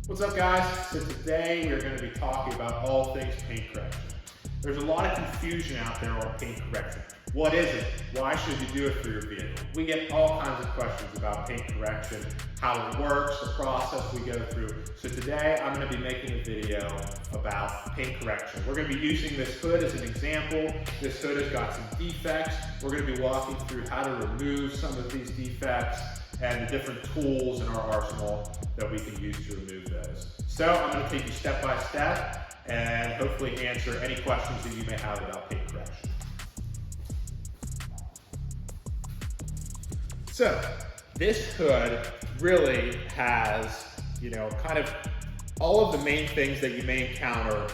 What's up, guys? So today we are going to be talking about all things paint correction. There's a lot of confusion out there on paint correction. What is it? Why should you do it for your vehicle? We get all kinds of questions about paint correction, how it works, the process we go through. So today I'm going to be making a video about paint correction. We're going to be using this hood as an example. This hood has got some defects. We're going to be walking through how to remove some of these defects and the different tools in our arsenal that we can use to remove those. So I'm going to take you step by step and hopefully answer any questions that you may have about paint correction. So this hood really has, kind of all of the main things that you may encounter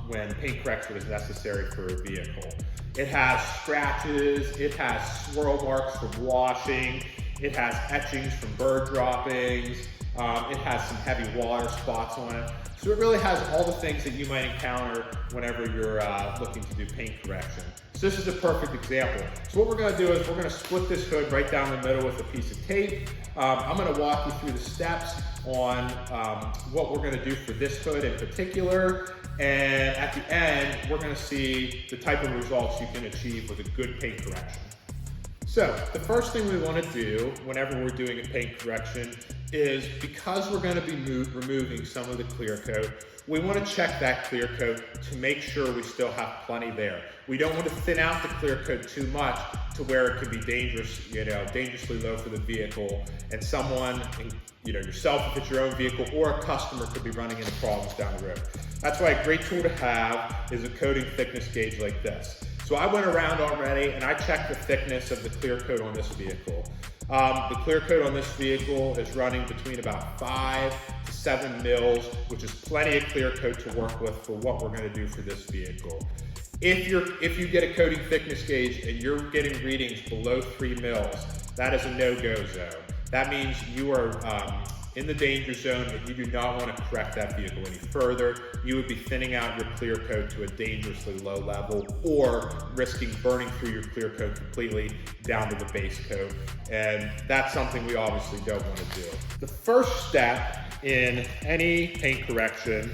when paint correction is necessary for a vehicle. It has scratches, it has swirl marks from washing, it has etchings from bird droppings, it has some heavy water spots on it. So it really has all the things that you might encounter whenever you're looking to do paint correction. So this is a perfect example. So what we're gonna do is we're gonna split this hood right down the middle with a piece of tape. I'm gonna walk you through the steps on what we're gonna do for this hood in particular. And at the end, we're gonna see the type of results you can achieve with a good paint correction. So the first thing we want to do whenever we're doing a paint correction is, because we're going to be removing some of the clear coat, we want to check that clear coat to make sure we still have plenty there. We don't want to thin out the clear coat too much to where it could be dangerous, dangerously low for the vehicle, and someone, yourself if it's your own vehicle, or a customer could be running into problems down the road. That's why a great tool to have is a coating thickness gauge like this. So I went around already and I checked the thickness of the clear coat on this vehicle. The clear coat on this vehicle is running between about 5 to 7 mils, which is plenty of clear coat to work with for what we're going to do for this vehicle. If you get a coating thickness gauge and you're getting readings below 3 mils, that is a no-go zone. That means you are in the danger zone and you do not want to correct that vehicle any further. You would be thinning out your clear coat to a dangerously low level, or risking burning through your clear coat completely down to the base coat. And that's something we obviously don't want to do. The first step in any paint correction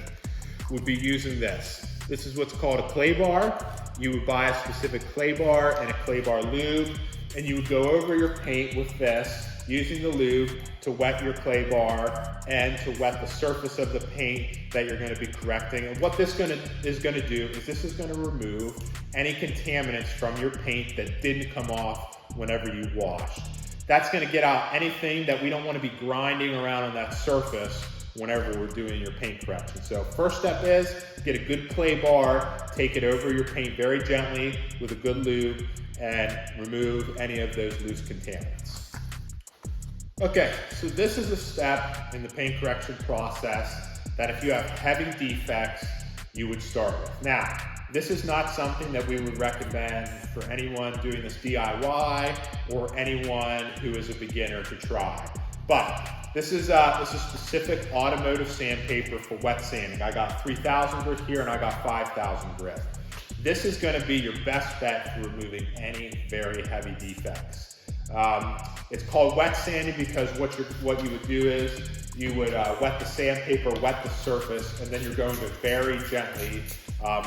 would be using this. This is what's called a clay bar. You would buy a specific clay bar and a clay bar lube, and you would go over your paint with this, using the lube to wet your clay bar and to wet the surface of the paint that you're going to be correcting. And what this is going to do is this is going to remove any contaminants from your paint that didn't come off whenever you washed. That's going to get out anything that we don't want to be grinding around on that surface whenever we're doing your paint correction. So first step is get a good clay bar, take it over your paint very gently with a good lube, and remove any of those loose contaminants. Okay, so this is a step in the paint correction process that if you have heavy defects, you would start with. Now, this is not something that we would recommend for anyone doing this DIY or anyone who is a beginner to try. But this is a specific automotive sandpaper for wet sanding. I got 3,000 grit here and I got 5,000 grit. This is going to be your best bet for removing any very heavy defects. It's called wet sanding because what you would do is you would wet the sandpaper, wet the surface, and then you're going to very gently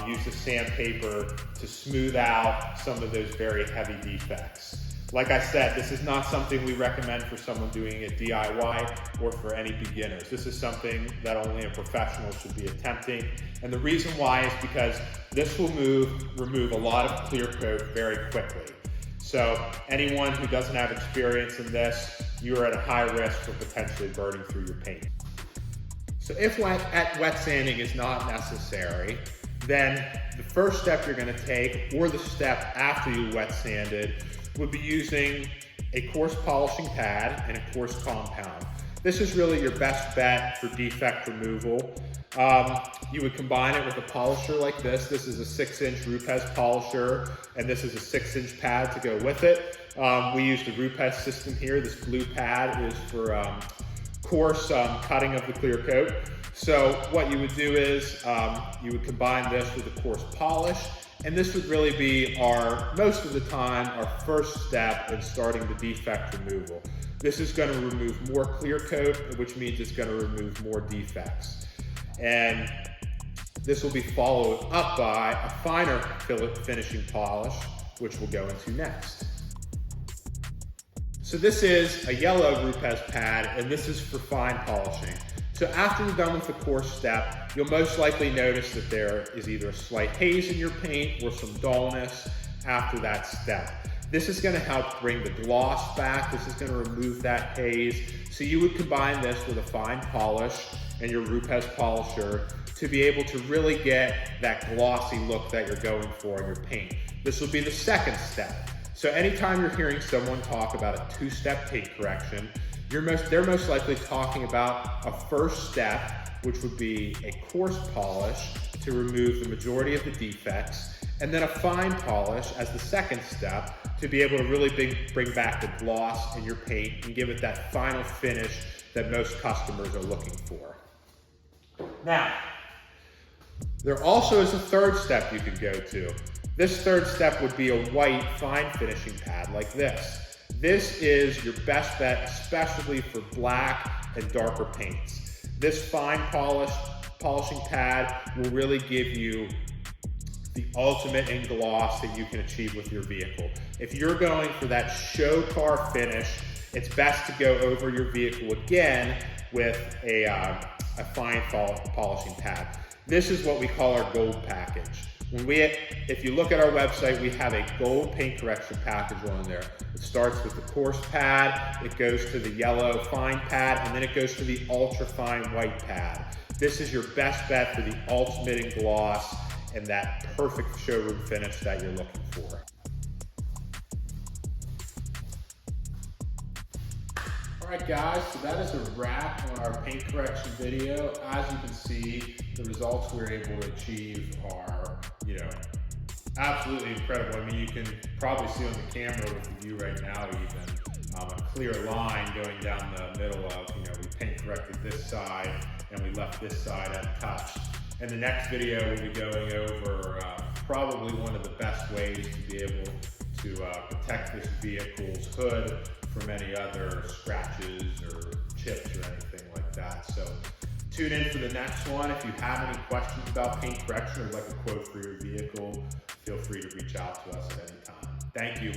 use the sandpaper to smooth out some of those very heavy defects. Like I said, this is not something we recommend for someone doing it DIY or for any beginners. This is something that only a professional should be attempting. And the reason why is because this will remove a lot of clear coat very quickly. So anyone who doesn't have experience in this, you're at a high risk for potentially burning through your paint. So if wet sanding is not necessary, then the first step you're going to take, or the step after you wet sanded, would be using a coarse polishing pad and a coarse compound. This is really your best bet for defect removal. You would combine it with a polisher like this. This is a 6-inch Rupes polisher, and this is a 6-inch pad to go with it. We use the Rupes system here. This blue pad is for coarse cutting of the clear coat. So what you would do is you would combine this with a coarse polish, and this would really be most of the time, our first step in starting the defect removal. This is going to remove more clear coat, which means it's going to remove more defects. And this will be followed up by a finer finishing polish, which we'll go into next. So this is a yellow Rupes pad, and this is for fine polishing. So after you're done with the coarse step, you'll most likely notice that there is either a slight haze in your paint or some dullness after that step. This is going to help bring the gloss back. This is going to remove that haze. So you would combine this with a fine polish and your Rupes polisher to be able to really get that glossy look that you're going for in your paint. This will be the second step. So anytime you're hearing someone talk about a two-step paint correction, they're most likely talking about a first step, which would be a coarse polish to remove the majority of the defects, and then a fine polish as the second step to be able to really bring back the gloss in your paint and give it that final finish that most customers are looking for. Now, there also is a third step you could go to. This third step would be a white fine finishing pad like this. This is your best bet, especially for black and darker paints. This fine polishing pad will really give you the ultimate in gloss that you can achieve with your vehicle. If you're going for that show car finish, it's best to go over your vehicle again with a fine polishing pad. This is what we call our gold package. If you look at our website, we have a gold paint correction package on there. It starts with the coarse pad, it goes to the yellow fine pad, and then it goes to the ultra fine white pad. This is your best bet for the ultimate in gloss and that perfect showroom finish that you're looking for. Alright guys, so that is a wrap on our paint correction video. As you can see, the results we're able to achieve are, absolutely incredible. I mean, you can probably see on the camera with the view right now even, a clear line going down the middle of, we paint corrected this side and we left this side untouched. In the next video, we'll be going over probably one of the best ways to be able to protect this vehicle's hood from any other scratches or chips or anything like that. So tune in for the next one. If you have any questions about paint correction or like a quote for your vehicle, feel free to reach out to us at any time. Thank you.